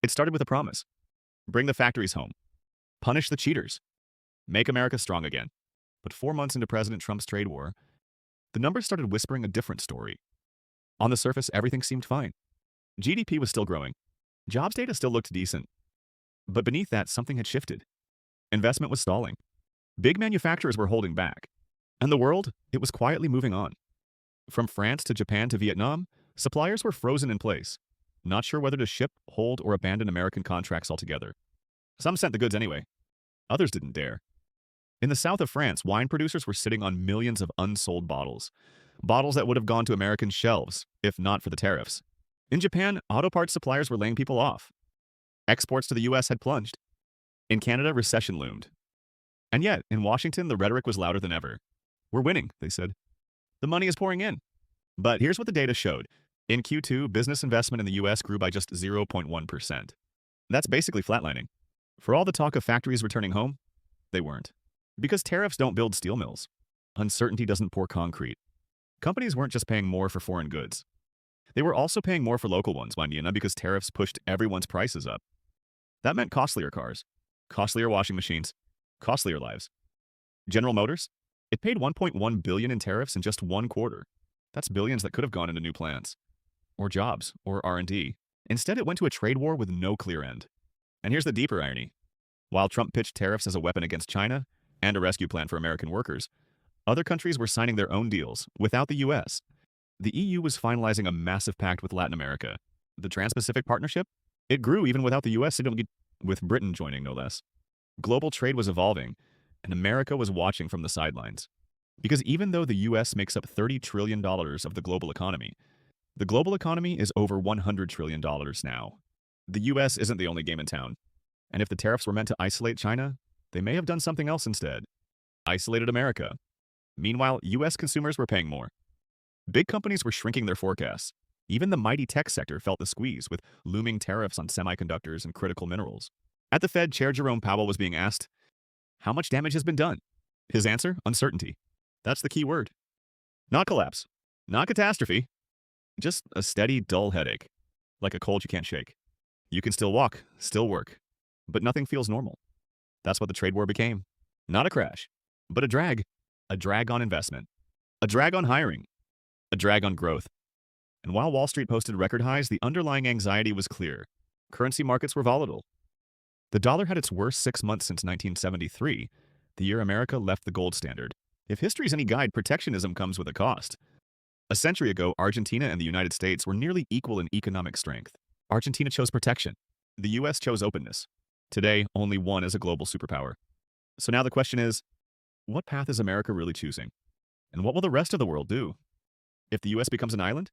It started with a promise: bring the factories home, punish the cheaters, make America strong again. But 4 months into President Trump's trade war, the numbers started whispering a different story. On the surface, everything seemed fine. GDP was still growing. Jobs data still looked decent. But beneath that, something had shifted. Investment was stalling. Big manufacturers were holding back. And the world, it was quietly moving on. From France to Japan to Vietnam, suppliers were frozen in place, not sure whether to ship, hold, or abandon American contracts altogether. Some sent the goods anyway. Others didn't dare. In the south of France, wine producers were sitting on millions of unsold bottles. Bottles that would have gone to American shelves, if not for the tariffs. In Japan, auto parts suppliers were laying people off. Exports to the US had plunged. In Canada, recession loomed. And yet, in Washington, the rhetoric was louder than ever. We're winning, they said. The money is pouring in. But here's what the data showed. In Q2, business investment in the US grew by just 0.1%. That's basically flatlining. For all the talk of factories returning home, they weren't. Because tariffs don't build steel mills. Uncertainty doesn't pour concrete. Companies weren't just paying more for foreign goods. They were also paying more for local ones, mind you, because tariffs pushed everyone's prices up. That meant costlier cars, costlier washing machines, costlier lives. General Motors? It paid $1.1 billion in tariffs in just one quarter. That's billions that could have gone into new plants, or jobs, or R&D. Instead, it went to a trade war with no clear end. And here's the deeper irony. While Trump pitched tariffs as a weapon against China and a rescue plan for American workers, other countries were signing their own deals without the US. The EU was finalizing a massive pact with Latin America. The Trans-Pacific Partnership? It grew even without the US, with Britain joining no less. Global trade was evolving, and America was watching from the sidelines. Because even though the US makes up $30 trillion of the global economy is over $100 trillion now. The US isn't the only game in town. And if the tariffs were meant to isolate China, they may have done something else instead. Isolated America. Meanwhile, US consumers were paying more. Big companies were shrinking their forecasts. Even the mighty tech sector felt the squeeze, with looming tariffs on semiconductors and critical minerals. At the Fed, Chair Jerome Powell was being asked, how much damage has been done? His answer? Uncertainty. That's the key word. Not collapse. Not catastrophe. Just a steady, dull headache. Like a cold you can't shake. You can still walk, still work, but nothing feels normal. That's what the trade war became. Not a crash, but a drag. A drag on investment. A drag on hiring. A drag on growth. And while Wall Street posted record highs, the underlying anxiety was clear. Currency markets were volatile. The dollar had its worst 6 months since 1973, the year America left the gold standard. If history's any guide, protectionism comes with a cost. A century ago, Argentina and the United States were nearly equal in economic strength. Argentina chose protection. The US chose openness. Today, only one is a global superpower. So now the question is, what path is America really choosing? And what will the rest of the world do? If the US becomes an island,